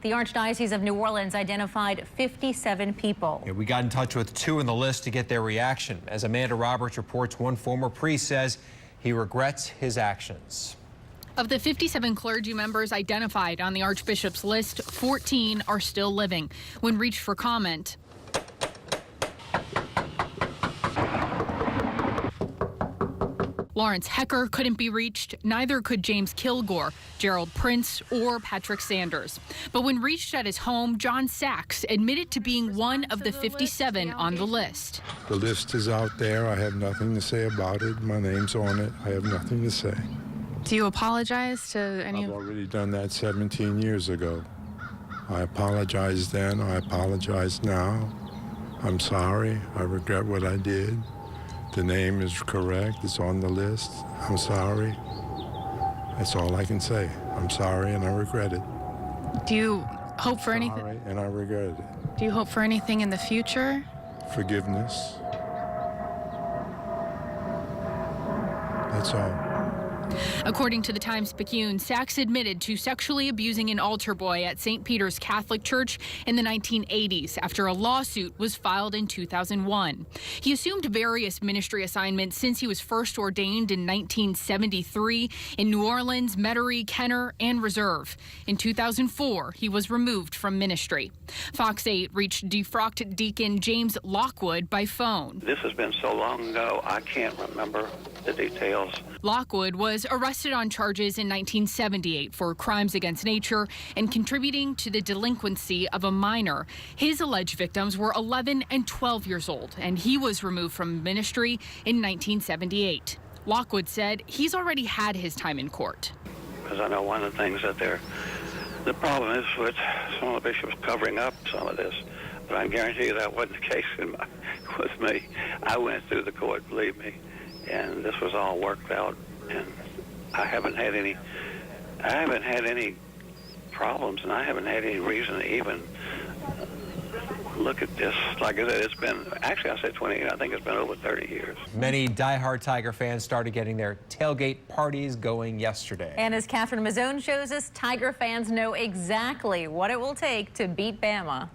The Archdiocese of New Orleans identified 57 people. Yeah, we got in touch with 2 on the list to get their reaction. As Amanda Roberts reports, one former priest says he regrets his actions. Of the 57 clergy members identified on the Archbishop's list, 14 are still living. When reached for comment, Lawrence Hecker couldn't be reached, neither could James Kilgore, Gerald Prince, or Patrick Sanders. But when reached at his home, John Sachs admitted to being one of the 57 on the list. The list is out there. I have nothing to say about it. My name's on it. I have nothing to say. Do you apologize to any I've already done that 17 years ago. I apologized then. I apologize now. I'm sorry. I regret what I did. The name is correct. It's on the list. I'm sorry. That's all I can say. I'm sorry and I regret it. Do you hope for anything? Sorry and I regret it. Do you hope for anything in the future? Forgiveness. That's all. According to the Times-Picayune, Sachs admitted to sexually abusing an altar boy at St. Peter's Catholic Church in the 1980s after a lawsuit was filed in 2001. He assumed various ministry assignments since he was first ordained in 1973 in New Orleans, Metairie, Kenner, and Reserve. In 2004, he was removed from ministry. Fox 8 reached defrocked Deacon James Lockwood by phone. This has been so long ago, I can't remember the details. Lockwood was arrested on charges in 1978 for crimes against nature and contributing to the delinquency of a minor. His alleged victims were 11 and 12 years old, and he was removed from ministry in 1978. Lockwood said he's already had his time in court. Because I know one of the things that the problem is with some of the bishops covering up some of this, but I guarantee you that wasn't the case with me. I went through the court, believe me, and this was all worked out, and I haven't had any problems, and I haven't had any reason to even look at this. Like I said, it's been, actually I said 20, I think it's been over 30 years. Many diehard Tiger fans started getting their tailgate parties going yesterday. And as Catherine Mazzone shows us, Tiger fans know exactly what it will take to beat Bama.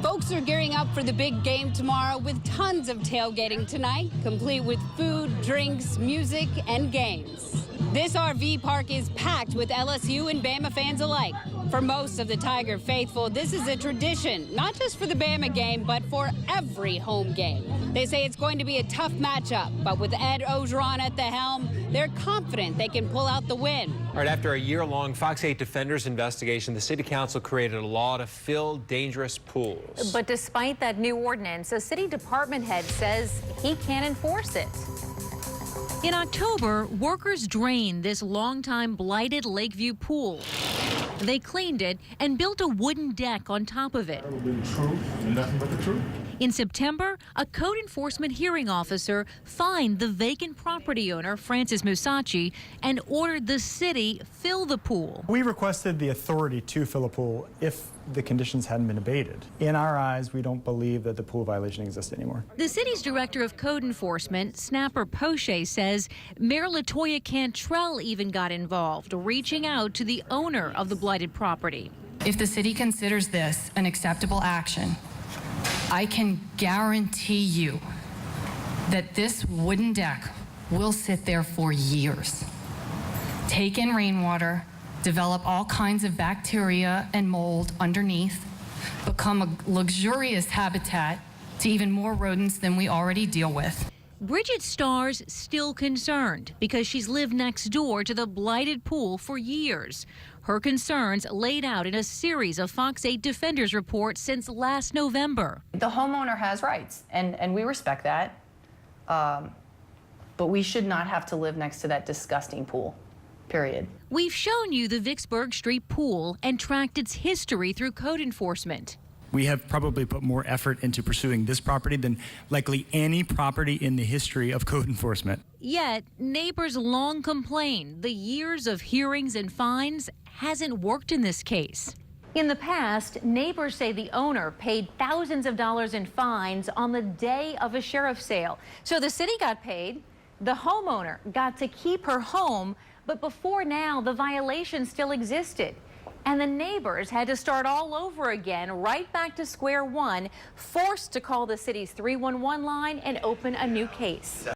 Folks are gearing up for the big game tomorrow with tons of tailgating tonight, complete with food, drinks, music, and games. This RV park is packed with LSU and Bama fans alike. For most of the Tiger faithful, this is a tradition, not just for the Bama game, but for every home game. They say it's going to be a tough matchup, but with Ed Ogeron at the helm, they're confident they can pull out the win. All right, after a year-long Fox 8 Defenders investigation, the City Council created a law to fill dangerous pools. But despite that new ordinance, a city department head says he can't enforce it. In October, workers drained this longtime blighted Lakeview pool. They cleaned it and built a wooden deck on top of it. That would be the truth and nothing but the truth. In September, a code enforcement hearing officer fined the vacant property owner, Francis Musachi, and ordered the city fill the pool. We requested the authority to fill a pool if the conditions hadn't been abated. In our eyes, we don't believe that the pool violation exists anymore. The city's director of code enforcement, Snapper Poche, says Mayor LaToya Cantrell even got involved, reaching out to the owner of the blighted property. If the city considers this an acceptable action, I can guarantee you that this wooden deck will sit there for years. Take in rainwater, develop all kinds of bacteria and mold underneath, become a luxurious habitat to even more rodents than we already deal with. Bridget Starr's still concerned because she's lived next door to the blighted pool for years. Her concerns laid out in a series of Fox 8 Defenders reports since last November. The homeowner has rights, and we respect that, but we should not have to live next to that disgusting pool, period. We've shown you the Vicksburg Street pool and tracked its history through code enforcement. We have probably put more effort into pursuing this property than likely any property in the history of code enforcement. Yet, neighbors long complain the years of hearings and fines hasn't worked in this case. In the past, neighbors say the owner paid thousands of dollars in fines on the day of a sheriff's sale. So the city got paid, the homeowner got to keep her home, but before now, the violation still existed. And the neighbors had to start all over again, right back to square one, forced to call the city's 311 line and open a new case.